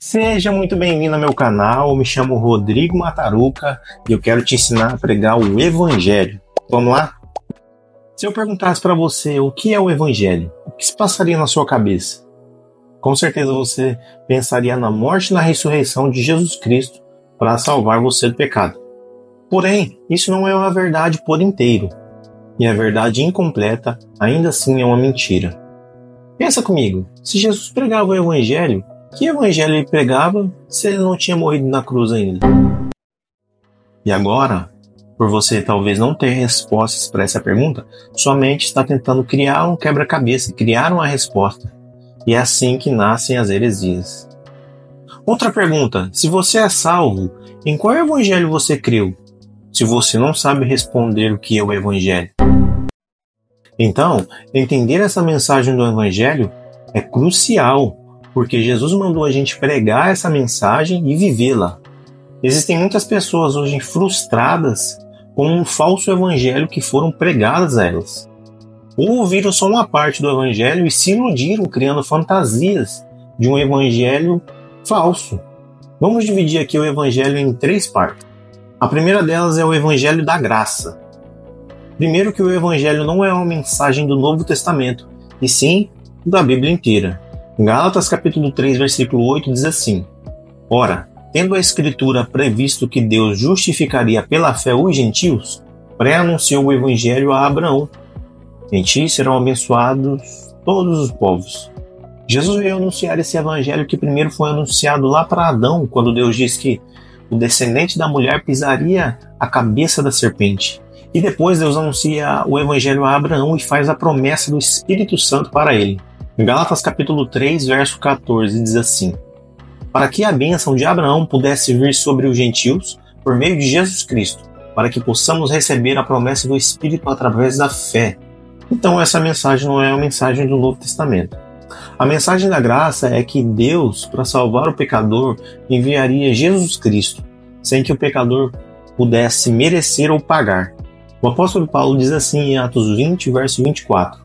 Seja muito bem-vindo ao meu canal, eu me chamo Rodrigo Mataruca e eu quero te ensinar a pregar o Evangelho. Vamos lá? Se eu perguntasse para você o que é o Evangelho, o que se passaria na sua cabeça? Com certeza você pensaria na morte e na ressurreição de Jesus Cristo para salvar você do pecado. Porém, isso não é uma verdade por inteiro, e a verdade incompleta ainda assim é uma mentira. Pensa comigo, se Jesus pregava o Evangelho, que evangelho ele pregava se ele não tinha morrido na cruz ainda? E agora, por você talvez não ter respostas para essa pergunta, sua mente está tentando criar um quebra-cabeça, criar uma resposta. E é assim que nascem as heresias. Outra pergunta, se você é salvo, em qual evangelho você creu? Se você não sabe responder o que é o evangelho. Então, entender essa mensagem do evangelho é crucial, porque Jesus mandou a gente pregar essa mensagem e vivê-la. Existem muitas pessoas hoje frustradas com um falso evangelho que foram pregadas a elas. Ou ouviram só uma parte do evangelho e se iludiram criando fantasias de um evangelho falso. Vamos dividir aqui o evangelho em 3 partes. A primeira delas é o evangelho da graça. Primeiro que o evangelho não é uma mensagem do Novo Testamento, e sim da Bíblia inteira. Gálatas capítulo 3, versículo 8 diz assim: Ora, tendo a Escritura previsto que Deus justificaria pela fé os gentios, pré-anunciou o Evangelho a Abraão. Em ti serão abençoados todos os povos. Jesus veio anunciar esse Evangelho que primeiro foi anunciado lá para Adão, quando Deus disse que o descendente da mulher pisaria a cabeça da serpente. E depois Deus anuncia o Evangelho a Abraão e faz a promessa do Espírito Santo para ele. Gálatas capítulo 3, verso 14, diz assim: Para que a bênção de Abraão pudesse vir sobre os gentios por meio de Jesus Cristo, para que possamos receber a promessa do Espírito através da fé. Então essa mensagem não é uma mensagem do Novo Testamento. A mensagem da graça é que Deus, para salvar o pecador, enviaria Jesus Cristo, sem que o pecador pudesse merecer ou pagar. O apóstolo Paulo diz assim em Atos 20, verso 24: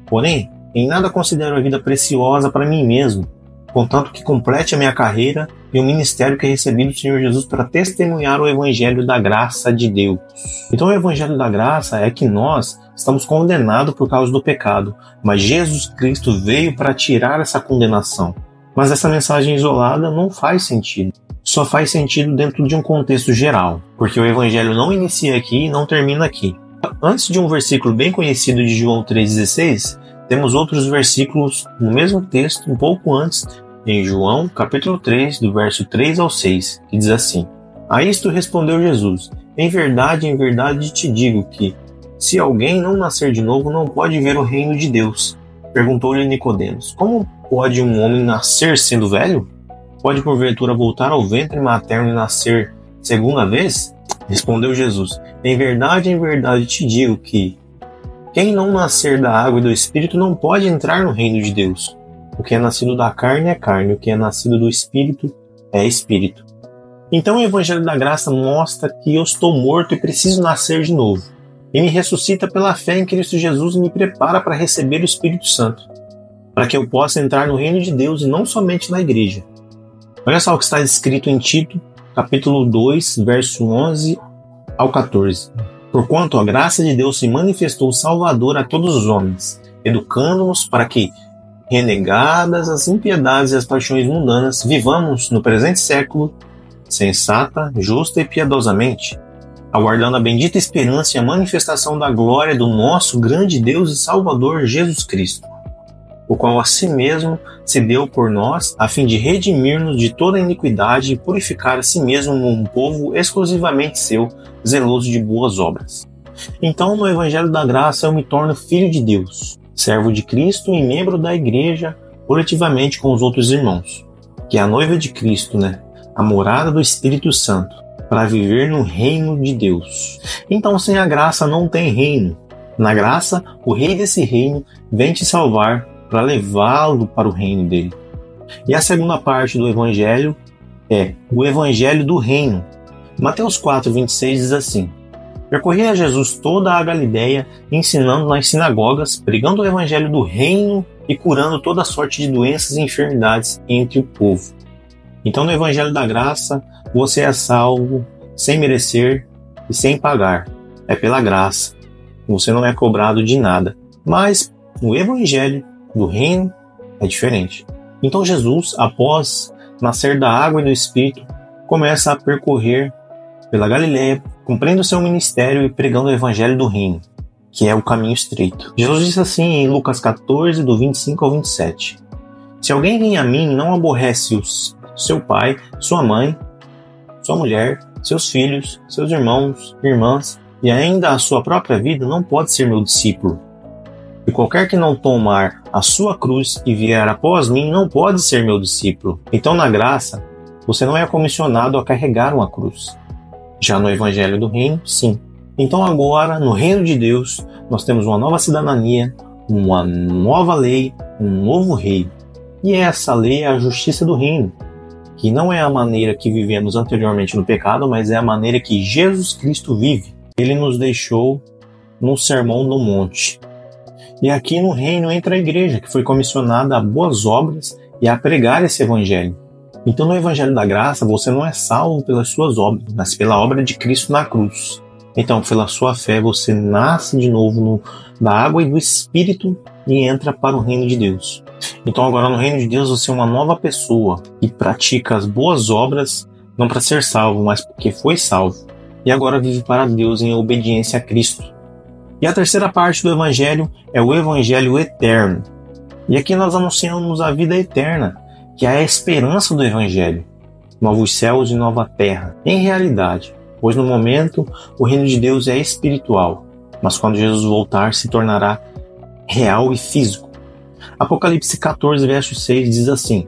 Porém, em nada considero a vida preciosa para mim mesmo, contanto que complete a minha carreira e o ministério que recebi do Senhor Jesus para testemunhar o Evangelho da graça de Deus. Então o Evangelho da graça é que nós estamos condenados por causa do pecado, mas Jesus Cristo veio para tirar essa condenação. Mas essa mensagem isolada não faz sentido. Só faz sentido dentro de um contexto geral, porque o Evangelho não inicia aqui e não termina aqui. Antes de um versículo bem conhecido de João 3,16, temos outros versículos no mesmo texto, um pouco antes, em João, capítulo 3, do verso 3 ao 6, que diz assim: A isto respondeu Jesus: em verdade te digo que, se alguém não nascer de novo, não pode ver o reino de Deus. Perguntou-lhe Nicodemos: Como pode um homem nascer sendo velho? Pode porventura voltar ao ventre materno e nascer segunda vez? Respondeu Jesus: em verdade te digo que, quem não nascer da água e do Espírito não pode entrar no reino de Deus. O que é nascido da carne é carne, o que é nascido do Espírito é Espírito. Então o Evangelho da Graça mostra que eu estou morto e preciso nascer de novo. E me ressuscita pela fé em Cristo Jesus e me prepara para receber o Espírito Santo, para que eu possa entrar no reino de Deus e não somente na igreja. Olha só o que está escrito em Tito, capítulo 2, verso 11 ao 14. Porquanto a graça de Deus se manifestou salvadora a todos os homens, educando-nos para que, renegadas as impiedades e as paixões mundanas, vivamos no presente século sensata, justa e piedosamente, aguardando a bendita esperança e a manifestação da glória do nosso grande Deus e Salvador Jesus Cristo, o qual a si mesmo se deu por nós, a fim de redimir-nos de toda iniquidade e purificar a si mesmo um povo exclusivamente seu, zeloso de boas obras. Então, no Evangelho da Graça, eu me torno filho de Deus, servo de Cristo e membro da igreja, coletivamente com os outros irmãos, que é a noiva de Cristo, a morada do Espírito Santo, para viver no reino de Deus. Então, sem a graça não tem reino. Na graça, o rei desse reino vem te salvar para levá-lo para o reino dele. E a segunda parte do Evangelho é o Evangelho do reino. Mateus 4, 26 diz assim: Percorria Jesus toda a Galileia, ensinando nas sinagogas, pregando o Evangelho do reino e curando toda sorte de doenças e enfermidades entre o povo. Então, no Evangelho da Graça, você é salvo sem merecer e sem pagar. É pela graça. Você não é cobrado de nada. Mas no Evangelho do Reino é diferente. Então, Jesus, após nascer da água e do Espírito, começa a percorrer pela Galileia, cumprindo seu ministério e pregando o Evangelho do Reino, que é o caminho estreito. Jesus disse assim em Lucas 14, do 25 ao 27. Se alguém vem a mim e não aborrece seu pai, sua mãe, sua mulher, seus filhos, seus irmãos, irmãs e ainda a sua própria vida, não pode ser meu discípulo. E qualquer que não tomar a sua cruz e vier após mim, não pode ser meu discípulo. Então, na graça, você não é comissionado a carregar uma cruz. Já no Evangelho do Reino, sim. Então agora, no Reino de Deus, nós temos uma nova cidadania, uma nova lei, um novo rei. E essa lei é a justiça do reino, que não é a maneira que vivemos anteriormente no pecado, mas é a maneira que Jesus Cristo vive. Ele nos deixou no Sermão do Monte. E aqui no reino entra a igreja, que foi comissionada a boas obras e a pregar esse evangelho. Então no Evangelho da Graça, você não é salvo pelas suas obras, mas pela obra de Cristo na cruz. Então, pela sua fé, você nasce de novo da água e do Espírito e entra para o reino de Deus. Então agora no reino de Deus você é uma nova pessoa e pratica as boas obras, não para ser salvo, mas porque foi salvo. E agora vive para Deus em obediência a Cristo. E a terceira parte do Evangelho é o Evangelho eterno. E aqui nós anunciamos a vida eterna, que é a esperança do Evangelho. Novos céus e nova terra. Em realidade, pois no momento o reino de Deus é espiritual, mas quando Jesus voltar se tornará real e físico. Apocalipse 14, verso 6 diz assim: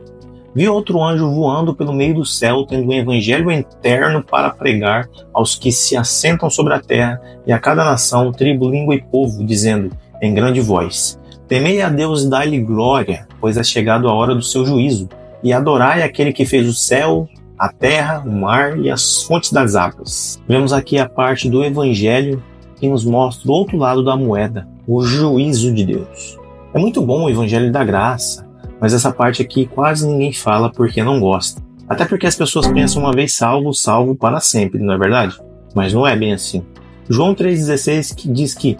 Vi outro anjo voando pelo meio do céu, tendo um evangelho eterno para pregar aos que se assentam sobre a terra e a cada nação, tribo, língua e povo, dizendo em grande voz: Temei a Deus e dai-lhe glória, pois é chegado a hora do seu juízo, e adorai aquele que fez o céu, a terra, o mar e as fontes das águas. Vemos aqui a parte do evangelho que nos mostra o outro lado da moeda, o juízo de Deus. É muito bom o Evangelho da Graça, mas essa parte aqui quase ninguém fala porque não gosta. Até porque as pessoas pensam uma vez salvo, salvo para sempre, não é verdade? Mas não é bem assim. João 3,16 diz que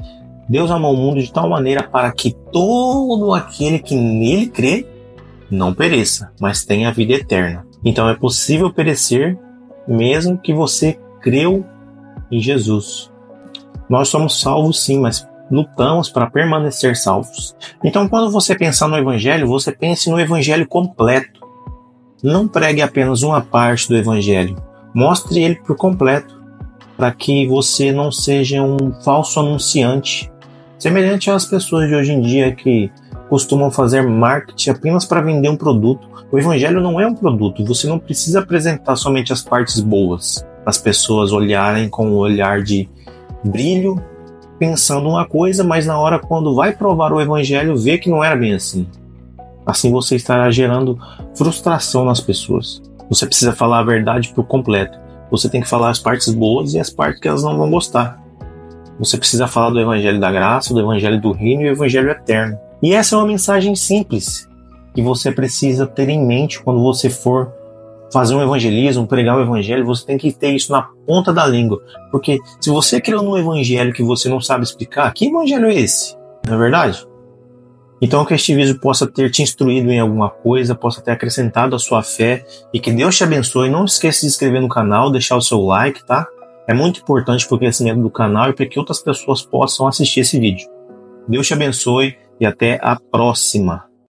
Deus amou o mundo de tal maneira para que todo aquele que nele crê não pereça, mas tenha a vida eterna. Então é possível perecer mesmo que você creu em Jesus. Nós somos salvos sim, mas lutamos para permanecer salvos. Então, quando você pensar no Evangelho, você pense no Evangelho completo. Não pregue apenas uma parte do Evangelho. Mostre ele por completo, para que você não seja um falso anunciante, semelhante às pessoas de hoje em dia que costumam fazer marketing apenas para vender um produto. O Evangelho não é um produto. Você não precisa apresentar somente as partes boas, para as pessoas olharem com um olhar de brilho, pensando uma coisa, mas na hora quando vai provar o Evangelho, vê que não era bem assim. Assim você estará gerando frustração nas pessoas. Você precisa falar a verdade por completo. Você tem que falar as partes boas e as partes que elas não vão gostar. Você precisa falar do Evangelho da Graça, do Evangelho do Reino e do Evangelho Eterno. E essa é uma mensagem simples, que você precisa ter em mente quando você for fazer um evangelismo, pregar o evangelho. Você tem que ter isso na ponta da língua. Porque se você criou um evangelho que você não sabe explicar, que evangelho é esse? Não é verdade? Então que este vídeo possa ter te instruído em alguma coisa, possa ter acrescentado a sua fé e que Deus te abençoe. Não esqueça de se inscrever no canal, deixar o seu like, tá? É muito importante para o crescimento do canal e para que outras pessoas possam assistir esse vídeo. Deus te abençoe e até a próxima.